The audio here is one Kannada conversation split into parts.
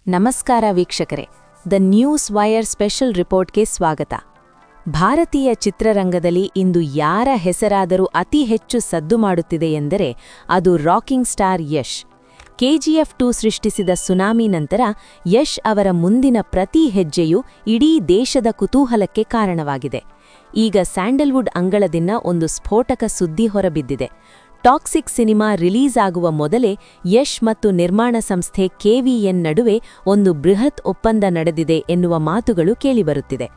ನಮಸ್ಕಾರ ವೀಕ್ಷಕರೇ, ದ ನ್ಯೂಸ್ ವೈರ್ ಸ್ಪೆಷಲ್ ರಿಪೋರ್ಟ್ಗೆ ಸ್ವಾಗತ. ಭಾರತೀಯ ಚಿತ್ರರಂಗದಲ್ಲಿ ಇಂದು ಯಾರ ಹೆಸರಾದರೂ ಅತಿ ಹೆಚ್ಚು ಸದ್ದು ಮಾಡುತ್ತಿದೆ ಎಂದರೆ ಅದು ರಾಕಿಂಗ್ ಸ್ಟಾರ್ ಯಶ್. ಕೆಜಿಎಫ್ 2 ಸೃಷ್ಟಿಸಿದ ಸುನಾಮಿ ನಂತರ ಯಶ್ ಅವರ ಮುಂದಿನ ಪ್ರತಿ ಹೆಜ್ಜೆಯೂ ಇಡೀ ದೇಶದ ಕುತೂಹಲಕ್ಕೆ ಕಾರಣವಾಗಿದೆ. ಈಗ ಸ್ಯಾಂಡಲ್ವುಡ್ ಅಂಗಳದಿಂದ ಒಂದು ಸ್ಫೋಟಕ ಸುದ್ದಿ ಹೊರಬಿದ್ದಿದೆ. ಟಾಕ್ಸಿಕ್ ಸಿನಿಮಾ ರಿಲೀಸ್ ಆಗುವ ಮೊದಲೇ ಯಶ್ ಮತ್ತು ನಿರ್ಮಾಣ ಸಂಸ್ಥೆ KVN ನಡುವೆ ಒಂದು ಬೃಹತ್ ಒಪ್ಪಂದ ನಡೆದಿದೆ ಎನ್ನುವ ಮಾತುಗಳು ಕೇಳಿಬರುತ್ತಿದೆ.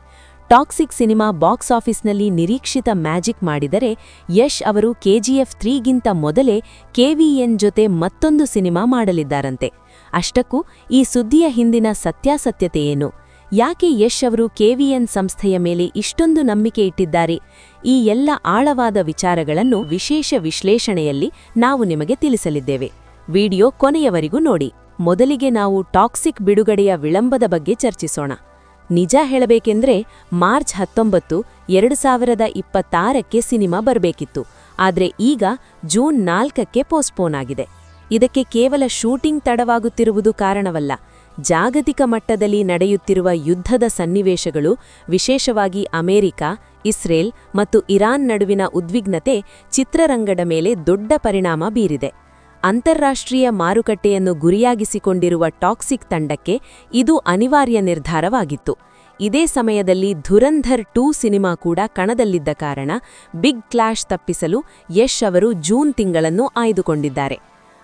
ಟಾಕ್ಸಿಕ್ ಸಿನಿಮಾ ಬಾಕ್ಸ್ ಆಫೀಸ್ನಲ್ಲಿ ನಿರೀಕ್ಷಿತ ಮ್ಯಾಜಿಕ್ ಮಾಡಿದರೆ ಯಶ್ ಅವರು KGF 3ಗಿಂತ ಮೊದಲೇ KVN ಜೊತೆ ಮತ್ತೊಂದು ಸಿನಿಮಾ ಮಾಡಲಿದ್ದಾರಂತೆ. ಅಷ್ಟಕ್ಕೂ ಈ ಸುದ್ದಿಯ ಹಿಂದಿನ ಸತ್ಯಾಸತ್ಯತೆ ಏನು? ಯಾಕೆ ಯಶ್ ಅವರು KVN ಸಂಸ್ಥೆಯ ಮೇಲೆ ಇಷ್ಟೊಂದು ನಂಬಿಕೆ ಇಟ್ಟಿದ್ದಾರೆ? ಈ ಎಲ್ಲ ಆಳವಾದ ವಿಚಾರಗಳನ್ನು ವಿಶೇಷ ವಿಶ್ಲೇಷಣೆಯಲ್ಲಿ ನಾವು ನಿಮಗೆ ತಿಳಿಸಲಿದ್ದೇವೆ. ವಿಡಿಯೋ ಕೊನೆಯವರೆಗೂ ನೋಡಿ. ಮೊದಲಿಗೆ ನಾವು ಟಾಕ್ಸಿಕ್ ಬಿಡುಗಡೆಯ ವಿಳಂಬದ ಬಗ್ಗೆ ಚರ್ಚಿಸೋಣ. ನಿಜ ಹೇಳಬೇಕೆಂದ್ರೆ ಮಾರ್ಚ್ 19, 2026ಕ್ಕೆ ಸಿನಿಮಾ ಬರಬೇಕಿತ್ತು. ಆದರೆ ಈಗ ಜೂನ್ 4ಕ್ಕೆ ಪೋಸ್ಟ್ಪೋನ್ ಆಗಿದೆ. ಇದಕ್ಕೆ ಕೇವಲ ಶೂಟಿಂಗ್ ತಡವಾಗುತ್ತಿರುವುದು ಕಾರಣವಲ್ಲ. ಜಾಗತಿಕ ಮಟ್ಟದಲ್ಲಿ ನಡೆಯುತ್ತಿರುವ ಯುದ್ಧದ ಸನ್ನಿವೇಶಗಳು, ವಿಶೇಷವಾಗಿ ಅಮೆರಿಕ, ಇಸ್ರೇಲ್ ಮತ್ತು ಇರಾನ್ ನಡುವಿನ ಉದ್ವಿಗ್ನತೆ ಚಿತ್ರರಂಗದ ಮೇಲೆ ದೊಡ್ಡ ಪರಿಣಾಮ ಬೀರಿದೆ. ಅಂತಾರಾಷ್ಟ್ರೀಯ ಮಾರುಕಟ್ಟೆಯನ್ನು ಗುರಿಯಾಗಿಸಿಕೊಂಡಿರುವ ಟಾಕ್ಸಿಕ್ ತಂಡಕ್ಕೆ ಇದು ಅನಿವಾರ್ಯ ನಿರ್ಧಾರವಾಗಿತ್ತು. ಇದೇ ಸಮಯದಲ್ಲಿ ಧುರಂಧರ್ 2 ಸಿನಿಮಾ ಕೂಡ ಕಣದಲ್ಲಿದ್ದ ಕಾರಣ ಬಿಗ್ ಕ್ಲಾಶ್ ತಪ್ಪಿಸಲು ಯಶ್ ಅವರು ಜೂನ್ ತಿಂಗಳನ್ನು ಆಯ್ದುಕೊಂಡಿದ್ದಾರೆ.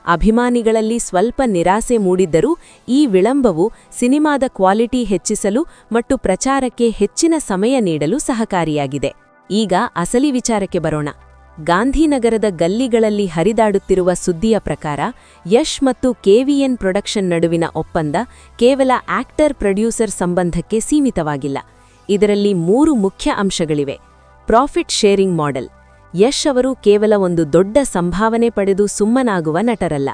ಅಭಿಮಾನಿಗಳಲ್ಲಿ ಸ್ವಲ್ಪ ನಿರಾಸೆ ಮೂಡಿದ್ದರೂ ಈ ವಿಳಂಬವು ಸಿನಿಮಾದ ಕ್ವಾಲಿಟಿ ಹೆಚ್ಚಿಸಲು ಮತ್ತು ಪ್ರಚಾರಕ್ಕೆ ಹೆಚ್ಚಿನ ಸಮಯ ನೀಡಲು ಸಹಕಾರಿಯಾಗಿದೆ. ಈಗ ಅಸಲಿ ವಿಚಾರಕ್ಕೆ ಬರೋಣ. ಗಾಂಧಿನಗರದ ಗಲ್ಲಿಗಳಲ್ಲಿ ಹರಿದಾಡುತ್ತಿರುವ ಸುದ್ದಿಯ ಪ್ರಕಾರ ಯಶ್ ಮತ್ತು KVN ಪ್ರೊಡಕ್ಷನ್ ನಡುವಿನ ಒಪ್ಪಂದ ಕೇವಲ ಆಕ್ಟರ್-ಪ್ರೊಡ್ಯೂಸರ್ ಸಂಬಂಧಕ್ಕೆ ಸೀಮಿತವಾಗಿಲ್ಲ. ಇದರಲ್ಲಿ 3 ಮುಖ್ಯ ಅಂಶಗಳಿವೆ. Profit sharing model. ಯಶ್ ಅವರು ಕೇವಲ ಒಂದು ದೊಡ್ಡ ಸಂಭಾವನೆ ಪಡೆದು ಸುಮ್ಮನಾಗುವ ನಟರಲ್ಲ.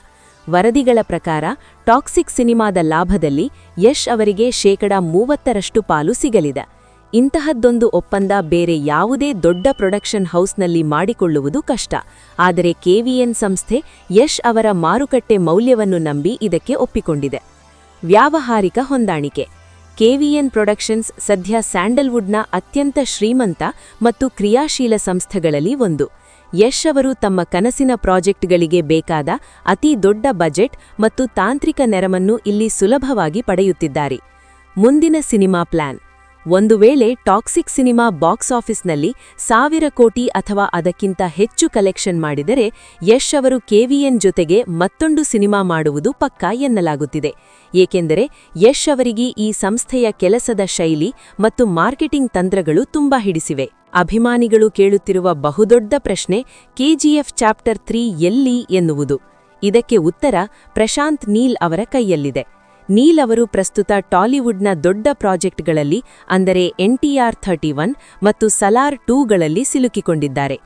ವರದಿಗಳ ಪ್ರಕಾರ ಟಾಕ್ಸಿಕ್ ಸಿನಿಮಾದ ಲಾಭದಲ್ಲಿ ಯಶ್ ಅವರಿಗೆ 30% ಪಾಲು ಸಿಗಲಿದೆ. ಇಂತಹದ್ದೊಂದು ಒಪ್ಪಂದ ಬೇರೆ ಯಾವುದೇ ದೊಡ್ಡ ಪ್ರೊಡಕ್ಷನ್ ಹೌಸ್ನಲ್ಲಿ ಮಾಡಿಕೊಳ್ಳುವುದು ಕಷ್ಟ. ಆದರೆ KVN ಸಂಸ್ಥೆ ಯಶ್ ಅವರ ಮಾರುಕಟ್ಟೆ ಮೌಲ್ಯವನ್ನು ನಂಬಿ ಇದಕ್ಕೆ ಒಪ್ಪಿಕೊಂಡಿದೆ. ವ್ಯಾವಹಾರಿಕ ಹೊಂದಾಣಿಕೆ. KVN ಪ್ರೊಡಕ್ಷನ್ಸ್ ಸದ್ಯ ಸ್ಯಾಂಡಲ್ವುಡ್ನ ಅತ್ಯಂತ ಶ್ರೀಮಂತ ಮತ್ತು ಕ್ರಿಯಾಶೀಲ ಸಂಸ್ಥೆಗಳಲ್ಲಿ ಒಂದು. ಯಶ್ ಅವರು ತಮ್ಮ ಕನಸಿನ ಪ್ರಾಜೆಕ್ಟ್ಗಳಿಗೆ ಬೇಕಾದ ಅತಿ ದೊಡ್ಡ ಬಜೆಟ್ ಮತ್ತು ತಾಂತ್ರಿಕ ನೆರವನ್ನು ಇಲ್ಲಿ ಸುಲಭವಾಗಿ ಪಡೆಯುತ್ತಿದ್ದಾರೆ. ಮುಂದಿನ ಸಿನಿಮಾ ಪ್ಲಾನ್. ಒಂದು ವೇಳೆ ಟಾಕ್ಸಿಕ್ ಸಿನಿಮಾ ಬಾಕ್ಸ್ ಆಫೀಸ್ನಲ್ಲಿ 1000 ಕೋಟಿ ಅಥವಾ ಅದಕ್ಕಿಂತ ಹೆಚ್ಚು ಕಲೆಕ್ಷನ್ ಮಾಡಿದರೆ ಯಶ್ ಅವರು KVN ಜೊತೆಗೆ ಮತ್ತೊಂದು ಸಿನಿಮಾ ಮಾಡುವುದು ಪಕ್ಕಾ ಎನ್ನಲಾಗುತ್ತಿದೆ. ಏಕೆಂದರೆ ಯಶ್ ಅವರಿಗೆ ಈ ಸಂಸ್ಥೆಯ ಕೆಲಸದ ಶೈಲಿ ಮತ್ತು ಮಾರ್ಕೆಟಿಂಗ್ ತಂತ್ರಗಳು ತುಂಬಾ ಹಿಡಿಸಿವೆ. ಅಭಿಮಾನಿಗಳು ಕೇಳುತ್ತಿರುವ ಬಹುದೊಡ್ಡ ಪ್ರಶ್ನೆ KGF ಚಾಪ್ಟರ್ 3 ಎಲ್ಲಿ ಎನ್ನುವುದು. ಇದಕ್ಕೆ ಉತ್ತರ ಪ್ರಶಾಂತ್ ನೀಲ್ ಅವರ ಕೈಯಲ್ಲಿದೆ. ನೀಲ್ ಅವರು ಪ್ರಸ್ತುತ ಟಾಲಿವುಡ್ನ ದೊಡ್ಡ ಪ್ರಾಜೆಕ್ಟ್ಗಳಲ್ಲಿ ಅಂದರೆ NTR 31 ಮತ್ತು ಸಲಾರ್ 2ಗಳಲ್ಲಿ ಸಿಲುಕಿಕೊಂಡಿದ್ದಾರೆ.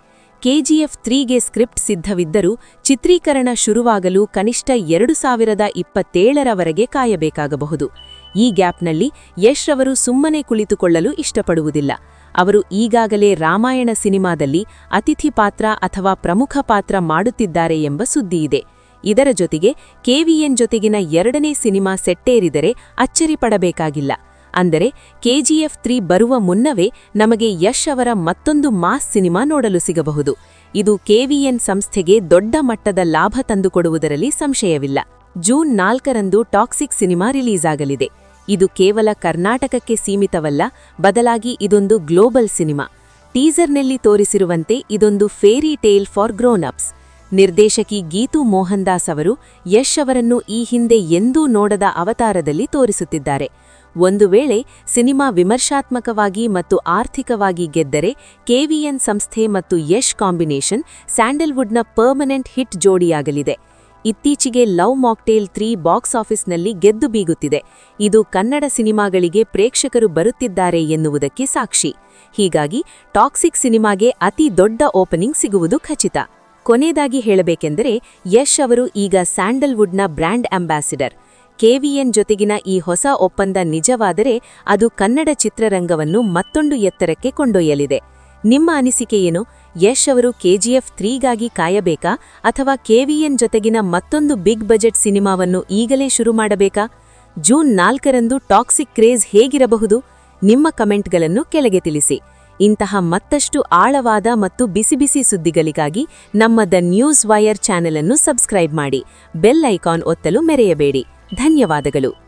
KGF 3ಗೆ ಸ್ಕ್ರಿಪ್ಟ್ ಸಿದ್ಧವಿದ್ದರೂ ಚಿತ್ರೀಕರಣ ಶುರುವಾಗಲು ಕನಿಷ್ಠ 2027ರವರೆಗೆ ಕಾಯಬೇಕಾಗಬಹುದು. ಈ ಗ್ಯಾಪ್ನಲ್ಲಿ ಯಶ್ ಅವರು ಸುಮ್ಮನೆ ಕುಳಿತುಕೊಳ್ಳಲು ಇಷ್ಟಪಡುವುದಿಲ್ಲ. ಅವರು ಈಗಾಗಲೇ ರಾಮಾಯಣ ಸಿನಿಮಾದಲ್ಲಿ ಅತಿಥಿ ಪಾತ್ರ ಅಥವಾ ಪ್ರಮುಖ ಪಾತ್ರ ಮಾಡುತ್ತಿದ್ದಾರೆ ಎಂಬ ಸುದ್ದಿಯಿದೆ. ಇದರ ಜೊತೆಗೆ KVN ಜೊತೆಗಿನ 2ನೇ ಸಿನಿಮಾ ಸೆಟ್ಟೇರಿದರೆ ಅಚ್ಚರಿ ಪಡಬೇಕಾಗಿಲ್ಲ. ಅಂದರೆ KGF 3 ಬರುವ ಮುನ್ನವೇ ನಮಗೆ ಯಶ್ ಅವರ ಮತ್ತೊಂದು ಮಾಸ್ ಸಿನಿಮಾ ನೋಡಲು ಸಿಗಬಹುದು. ಇದು KVN ಸಂಸ್ಥೆಗೆ ದೊಡ್ಡ ಮಟ್ಟದ ಲಾಭ ತಂದುಕೊಡುವುದರಲ್ಲಿ ಸಂಶಯವಿಲ್ಲ. ಜೂನ್ 4ರಂದು ಟಾಕ್ಸಿಕ್ ಸಿನಿಮಾ ರಿಲೀಸ್ ಆಗಲಿದೆ. ಇದು ಕೇವಲ ಕರ್ನಾಟಕಕ್ಕೆ ಸೀಮಿತವಲ್ಲ, ಬದಲಾಗಿ ಇದೊಂದು ಗ್ಲೋಬಲ್ ಸಿನಿಮಾ. ಟೀಸರ್ನಲ್ಲಿ ತೋರಿಸಿರುವಂತೆ ಇದೊಂದು fairy tale for grown ups. ನಿರ್ದೇಶಕಿ ಗೀತು ಮೋಹನ್ ದಾಸ್ ಅವರು ಯಶ್ ಅವರನ್ನು ಈ ಹಿಂದೆ ಎಂದೂ ನೋಡದ ಅವತಾರದಲ್ಲಿ ತೋರಿಸುತ್ತಿದ್ದಾರೆ. ಒಂದು ವೇಳೆ ಸಿನಿಮಾ ವಿಮರ್ಶಾತ್ಮಕವಾಗಿ ಮತ್ತು ಆರ್ಥಿಕವಾಗಿ ಗೆದ್ದರೆ KVN ಸಂಸ್ಥೆ ಮತ್ತು ಯಶ್ ಕಾಂಬಿನೇಷನ್ ಸ್ಯಾಂಡಲ್ವುಡ್ನ ಪರ್ಮನೆಂಟ್ ಹಿಟ್ ಜೋಡಿಯಾಗಲಿದೆ. ಇತ್ತೀಚೆಗೆ ಲವ್ ಮಾಕ್ಟೇಲ್ 3 ಬಾಕ್ಸ್ ಆಫೀಸ್ನಲ್ಲಿ ಗೆದ್ದು ಬೀಗುತ್ತಿದೆ. ಇದು ಕನ್ನಡ ಸಿನಿಮಾಗಳಿಗೆ ಪ್ರೇಕ್ಷಕರು ಬರುತ್ತಿದ್ದಾರೆ ಎನ್ನುವುದಕ್ಕೆ ಸಾಕ್ಷಿ. ಹೀಗಾಗಿ ಟಾಕ್ಸಿಕ್ ಸಿನಿಮಾಗೆ ಅತಿ ದೊಡ್ಡ ಓಪನಿಂಗ್ ಸಿಗುವುದು ಖಚಿತ. ಕೊನೆಯದಾಗಿ ಹೇಳಬೇಕೆಂದರೆ ಯಶ್ ಅವರು ಈಗ ಸ್ಯಾಂಡಲ್ವುಡ್ನ ಬ್ರ್ಯಾಂಡ್ ಅಂಬಾಸಿಡರ್. KVN ಜೊತೆಗಿನ ಈ ಹೊಸ ಒಪ್ಪಂದ ನಿಜವಾದರೆ ಅದು ಕನ್ನಡ ಚಿತ್ರರಂಗವನ್ನು ಮತ್ತೊಂದು ಎತ್ತರಕ್ಕೆ ಕೊಂಡೊಯ್ಯಲಿದೆ. ನಿಮ್ಮ ಅನಿಸಿಕೆ ಏನು? ಯಶ್ ಅವರು KGF 3ಗಾಗಿ ಕಾಯಬೇಕಾ ಅಥವಾ KVN ಜೊತೆಗಿನ ಮತ್ತೊಂದು ಬಿಗ್ ಬಜೆಟ್ ಸಿನಿಮಾವನ್ನು ಈಗಲೇ ಶುರು ಮಾಡಬೇಕಾ? ಜೂನ್ 4ರಂದು ಟಾಕ್ಸಿಕ್ ಕ್ರೇಜ್ ಹೇಗಿರಬಹುದು? ನಿಮ್ಮ ಕಮೆಂಟ್ಗಳನ್ನು ಕೆಳಗೆ ತಿಳಿಸಿ. ಇಂತಹ ಮತ್ತಷ್ಟು ಆಳವಾದ ಮತ್ತು ಬಿಸಿ ಸುದ್ದಿಗಳಿಗಾಗಿ ನಮ್ಮ ದ ನ್ಯೂಸ್ ವೈರ್ ಚಾನೆಲ್ ಅನ್ನು ಸಬ್ಸ್ಕ್ರೈಬ್ ಮಾಡಿ. ಬೆಲ್ ಐಕಾನ್ ಒತ್ತಲು ಮೆರೆಯಬೇಡಿ. ಧನ್ಯವಾದಗಳು.